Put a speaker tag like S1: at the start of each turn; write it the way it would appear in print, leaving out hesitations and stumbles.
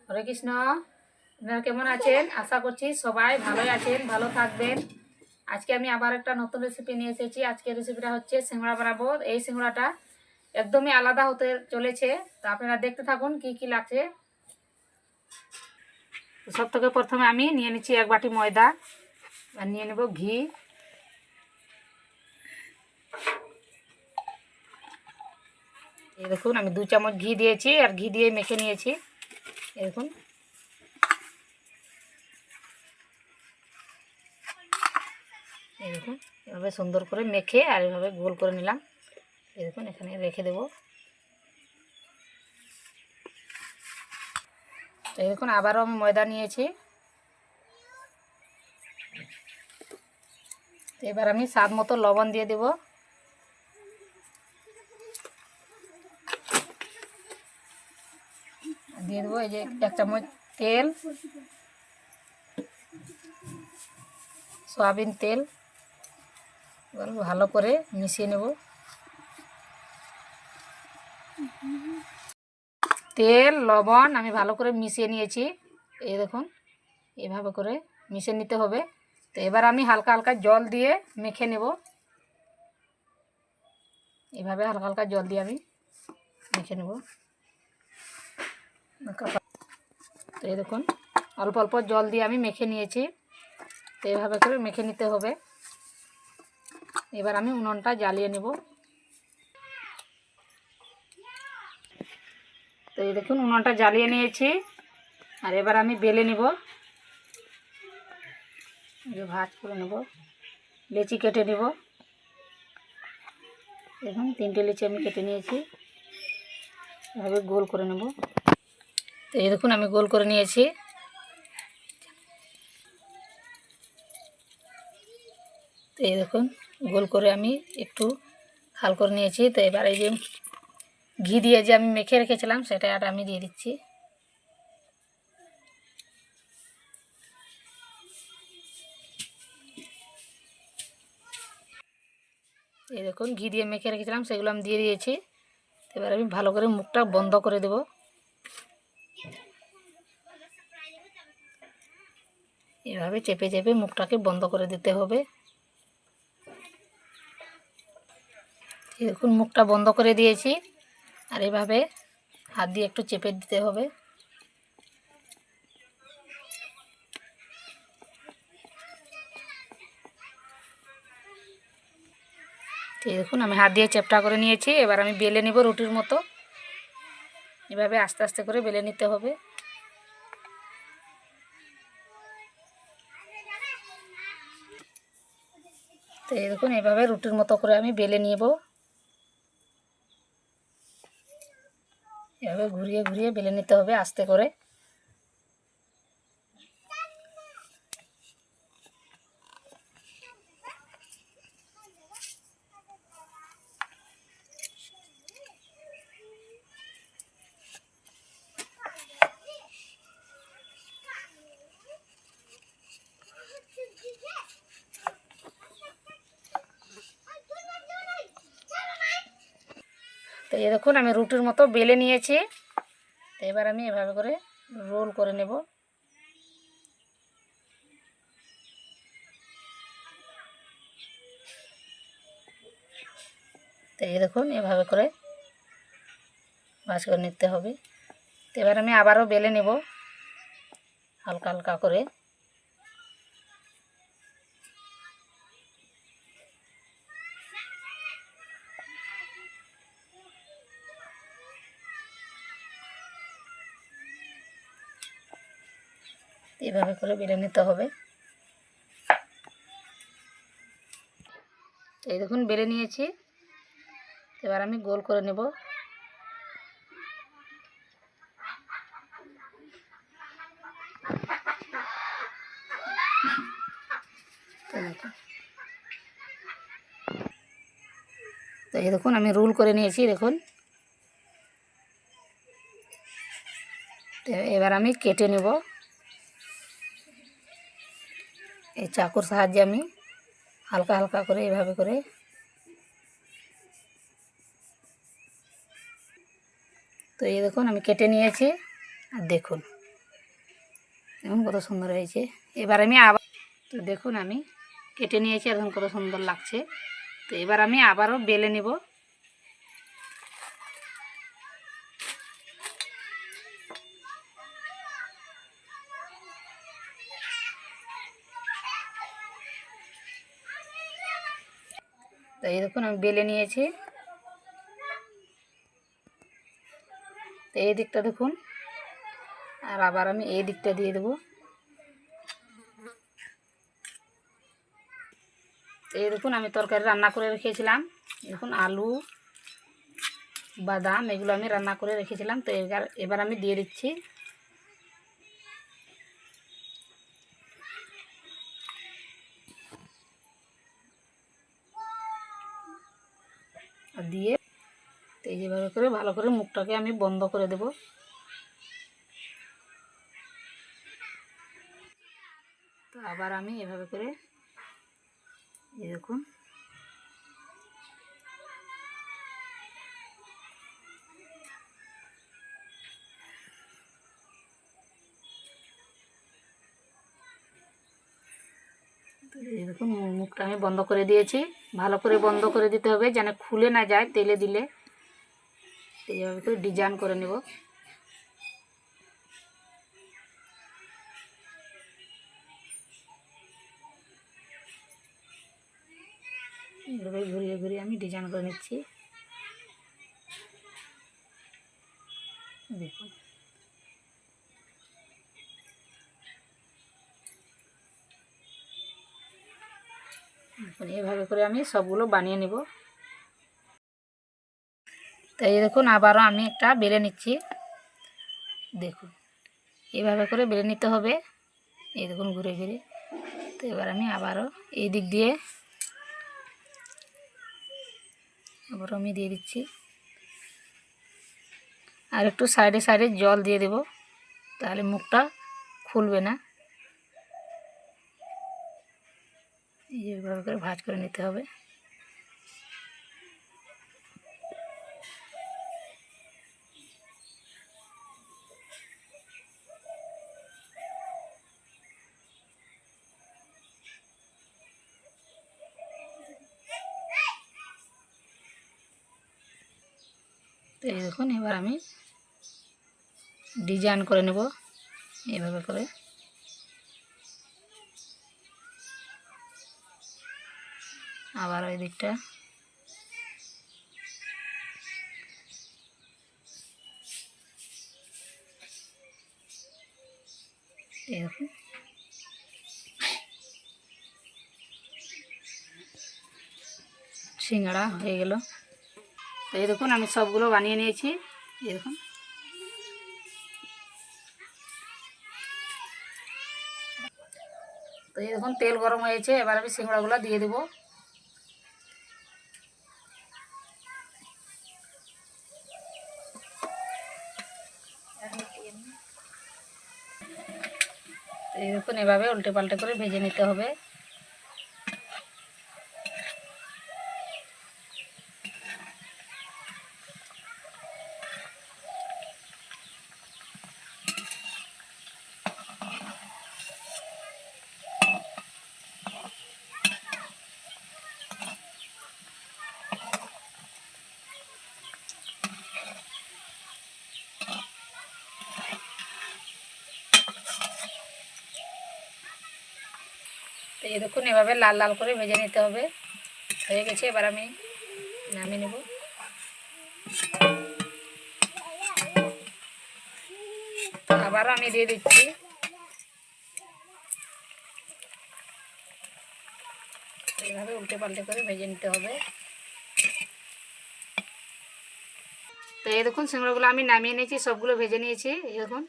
S1: হরে কৃষ্ণ। আপনারা কেমন আছেন? আশা করছি সবাই ভালোই আছেন, ভালো থাকবেন। আজকে আমি আবার একটা নতুন রেসিপি নিয়ে এসেছি। আজকের রেসিপিটা হচ্ছে সিঙ্গাড়া বানাবো। এই সিঙ্গাড়াটা একদমই আলাদা হতে চলেছে, তো আপনারা দেখতে থাকুন কি কি লাগছে। সব থেকে প্রথমে আমি নিয়ে নিচ্ছি 1 বাটি ময়দা, আর নিয়ে নেব ঘি, এই দেখুন আমি 2 চামচ ঘি দিয়েছি আর ঘি দিয়ে মেখে নিয়েছি। এই দেখুন এভাবে সুন্দর করে মেখে আর এভাবে গোল করে নিলাম। এই দেখুন এখানে রেখে দেব। এই দেখুন আবারও আমি ময়দা নিয়েছি। এবার আমি স্বাদ মতো লবণ দিয়ে দেব। দিয়ে দেবো এই যে 1 চামচ তেল, সয়াবিন তেল। এবার ভালো করে মিশিয়ে নেব। তেল লবণ আমি ভালো করে মিশিয়ে নিয়েছি। এই দেখুন এভাবে করে মিশিয়ে নিতে হবে। তো এবার আমি হালকা হালকা জল দিয়ে মেখে নেব। এভাবে হালকা হালকা জল দিয়ে আমি মেখে নেব। তো এই দেখুন অল্প অল্প জল দিয়ে আমি মেখে নিয়েছি। তো এইভাবে করে মেখে নিতে হবে। এবার আমি উনুনটা জ্বালিয়ে নেব। তো এই দেখুন উনুনটা জ্বালিয়ে নিয়েছি। আর এবার আমি বেলে নেব, ভাঁজ করে নেব, লেচি কেটে নেব। দেখুন 3টে লেচি আমি কেটে নিয়েছি, এভাবে গোল করে নেব। তো এই দেখুন আমি গোল করে নিয়েছি। তো এই দেখুন গোল করে আমি একটু খাল করে নিয়েছি। তো এবার এই যে ঘি দিয়ে যে আমি মেখে রেখেছিলাম সেটা আমি দিয়ে দিচ্ছি। এই দেখুন ঘি দিয়ে মেখে রেখেছিলাম সেগুলো আমি দিয়ে দিয়েছি। এবার আমি ভালো করে মুখটা বন্ধ করে দেব। এভাবে চেপে চেপে মুখটাকে বন্ধ করে দিতে হবে। এই দেখুন মুখটা বন্ধ করে দিয়েছি। আর এভাবে হাত দিয়ে একটু চেপে দিতে হবে। এই দেখুন আমি হাত দিয়ে চেপটা করে নিয়েছি। এবার আমি বেলে নেব রুটির মতো। এভাবে আস্তে আস্তে করে বেলে নিতে হবে। তো এই দেখুন এভাবে রুটির মতো করে আমি বেলে নেব। এভাবে ঘুরিয়ে ঘুরিয়ে বেলে নিতে হবে আস্তে করে। তো এই দেখুন আমি রুটির মতো বেলে নিয়েছি। তো এবার আমি এভাবে করে রোল করে নেব। তো এই দেখুন এভাবে করে ভাঁজ করে নিতে হবে। তো এবার আমি আবারও বেলে নেব হালকা হালকা করে। এভাবে করে বেলে নিতে হবে। এই দেখুন বেলে নিয়েছি। এবার আমি গোল করে নেব। তো এই দেখুন আমি রোল করে নিয়েছি দেখুন। তো এবার আমি কেটে নেব। এই চাকুর সাহায্যে আমি হালকা হালকা করে এভাবে করে। তো এই দেখুন আমি কেটে নিয়েছি। আর দেখুন দেখুন কত সুন্দর হয়েছে। এবার আমি আবার, তো দেখুন আমি কেটে নিয়েছি, এখন কত সুন্দর লাগছে। তো এবার আমি আবারও বেলে নেব। তো এই দেখুন আমি বেলে নিয়েছি। তো এই দিকটা দেখুন, আর আবার আমি এই দিকটা দিয়ে দেবো। এই দেখুন আমি তরকারি রান্না করে রেখেছিলাম, দেখুন আলু বাদাম এগুলো আমি রান্না করে রেখেছিলাম। তো এবার আমি দিয়ে দিচ্ছি। আর দিয়ে তো এই যেভাবে করে ভালো করে মুখটাকে আমি বন্ধ করে দেব। তো আবার আমি এভাবে করে এই দেখুন এই দেখুন মুখটা আমি বন্ধ করে দিয়েছি। ভালো করে বন্ধ করে দিতে হবে যেন খুলে না যায় তেলে দিলে। এইভাবে করে ডিজাইন করে নেব। এইভাবে ঘুরিয়ে ঘুরিয়ে আমি ডিজাইন করে নিচ্ছি। দেখুন এইভাবে করে আমি সবগুলো বানিয়ে নেব। তো এই দেখুন আবারও আমি একটা বেলে নিচ্ছি। দেখুন এইভাবে করে বেলে নিতে হবে। এই দেখুন ঘুরে ঘুরে। তো এবার আমি আবারও এই দিক দিয়ে আবারও আমি দিয়ে দিচ্ছি। আর একটু সাইডে সাইডে জল দিয়ে দেব, তাহলে মুখটা খুলবে না। এইভাবে করে ভাঁজ করে নিতে হবে। তো এই দেখুন এবার আমি ডিজাইন করে নেব এভাবে করে। আবার ওই দিকটা এরকম সিঙ্গাড়া হয়ে গেল। এই দেখুন আমি সবগুলো বানিয়ে নিয়েছি। এই দেখুন তো এই দেখুন তেল গরম হয়েছে, এবার আমি সিঙ্গাড়াগুলো দিয়ে দেবো। এই দেখুন এভাবে উল্টে পাল্টে করে ভেজে নিতে হবে। তো এই দেখুন এভাবে লাল লাল করে ভেজে নিতে হবে। হয়ে গেছে, এবার আমি নামিয়ে নেব। আবারও আমি দিয়ে দিচ্ছি। এইভাবে উল্টে পাল্টে করে ভেজে নিতে হবে। তো এই দেখুন সিঙ্গাড়াগুলো আমি নামিয়ে নিয়েছি, সবগুলো ভেজে নিয়েছি। এই দেখুন